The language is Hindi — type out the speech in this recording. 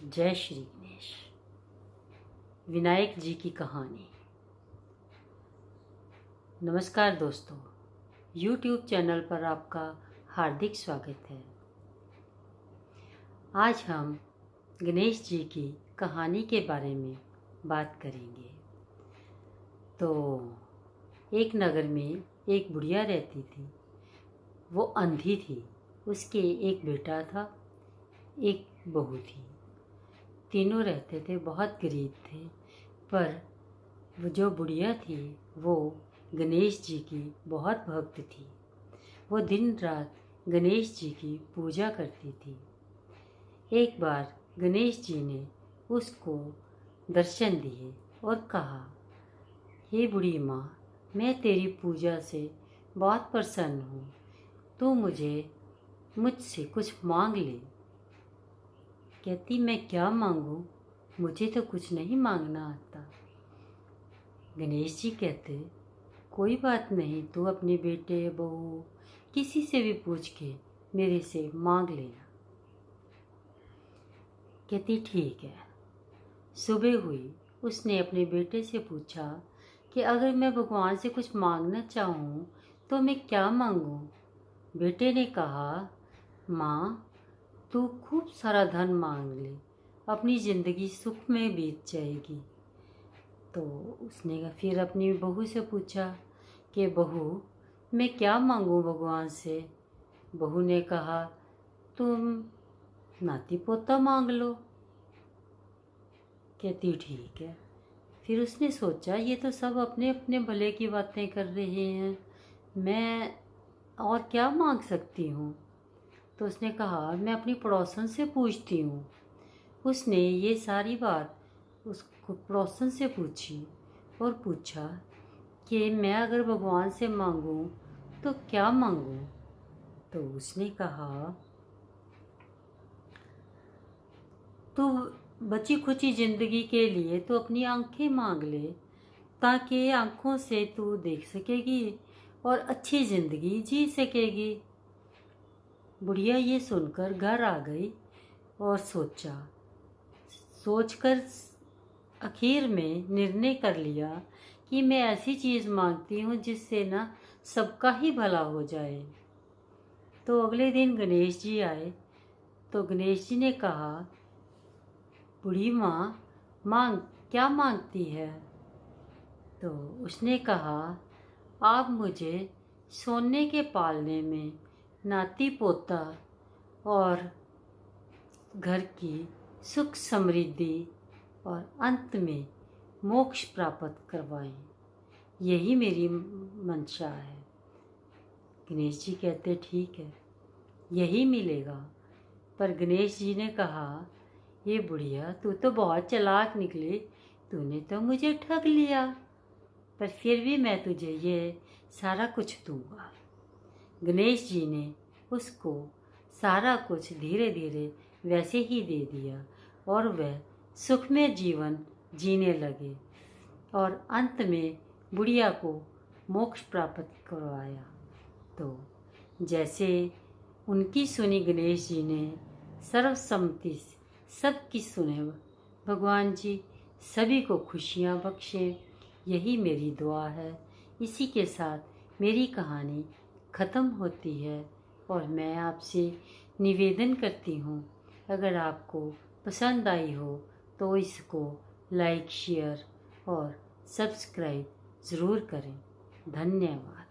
जय श्री गणेश। विनायक जी की कहानी। नमस्कार दोस्तों, YouTube चैनल पर आपका हार्दिक स्वागत है। आज हम गणेश जी की कहानी के बारे में बात करेंगे। तो एक नगर में एक बुढ़िया रहती थी। वो अंधी थी। उसके एक बेटा था, एक बहू थी। तीनों रहते थे, बहुत गरीब थे। पर वो जो बुढ़िया थी वो गणेश जी की बहुत भक्त थी। वो दिन रात गणेश जी की पूजा करती थी। एक बार गणेश जी ने उसको दर्शन दिए और कहा, हे बूढ़ी माँ, मैं तेरी पूजा से बहुत प्रसन्न हूँ। तू मुझसे कुछ मांग ले। कहती, मैं क्या मांगूं? मुझे तो कुछ नहीं मांगना आता। गणेश जी कहते, कोई बात नहीं, तू अपने बेटे बहू किसी से भी पूछ के मेरे से मांग लेना। कहती, ठीक है। सुबह हुई, उसने अपने बेटे से पूछा कि अगर मैं भगवान से कुछ मांगना चाहूँ तो मैं क्या मांगूं? बेटे ने कहा, माँ, तू खूब सारा धन मांग ले, अपनी ज़िंदगी सुख में बीत जाएगी। तो उसने फिर अपनी बहू से पूछा कि बहू, मैं क्या मांगूं भगवान से? बहू ने कहा, तुम नाती पोता मांग लो। कहती, ठीक है। फिर उसने सोचा, ये तो सब अपने अपने भले की बातें कर रहे हैं, मैं और क्या मांग सकती हूँ? तो उसने कहा, मैं अपनी पड़ोसन से पूछती हूँ। उसने ये सारी बात उसको पड़ोसन से पूछी और पूछा कि मैं अगर भगवान से मांगूं तो क्या मांगूं? तो उसने कहा, तू बची खुची ज़िंदगी के लिए तो अपनी आंखें मांग ले, ताकि आंखों से तू देख सकेगी और अच्छी ज़िंदगी जी सकेगी। बुढ़िया ये सुनकर घर आ गई और सोचकर आखिर में निर्णय कर लिया कि मैं ऐसी चीज़ मांगती हूँ जिससे ना सबका ही भला हो जाए। तो अगले दिन गणेश जी आए तो गणेश जी ने कहा, बूढ़ी माँ, मांग क्या मांगती है? तो उसने कहा, आप मुझे सोने के पालने में नाती पोता और घर की सुख समृद्धि और अंत में मोक्ष प्राप्त करवाएं। यही मेरी मंशा है। गणेश जी कहते, ठीक है, यही मिलेगा। पर गणेश जी ने कहा, ये बुढ़िया, तू तो बहुत चालाक निकली, तूने तो मुझे ठग लिया, पर फिर भी मैं तुझे ये सारा कुछ दूंगा। गणेश जी ने उसको सारा कुछ धीरे धीरे वैसे ही दे दिया और वह सुखमय जीवन जीने लगे और अंत में बुढ़िया को मोक्ष प्राप्त करवाया। तो जैसे उनकी सुनी गणेश जी ने सर्वसम्मति से सबकी सुने, भगवान जी सभी को खुशियाँ बख्शे, यही मेरी दुआ है। इसी के साथ मेरी कहानी ख़त्म होती है और मैं आपसे निवेदन करती हूँ, अगर आपको पसंद आई हो तो इसको लाइक, शेयर और सब्सक्राइब ज़रूर करें। धन्यवाद।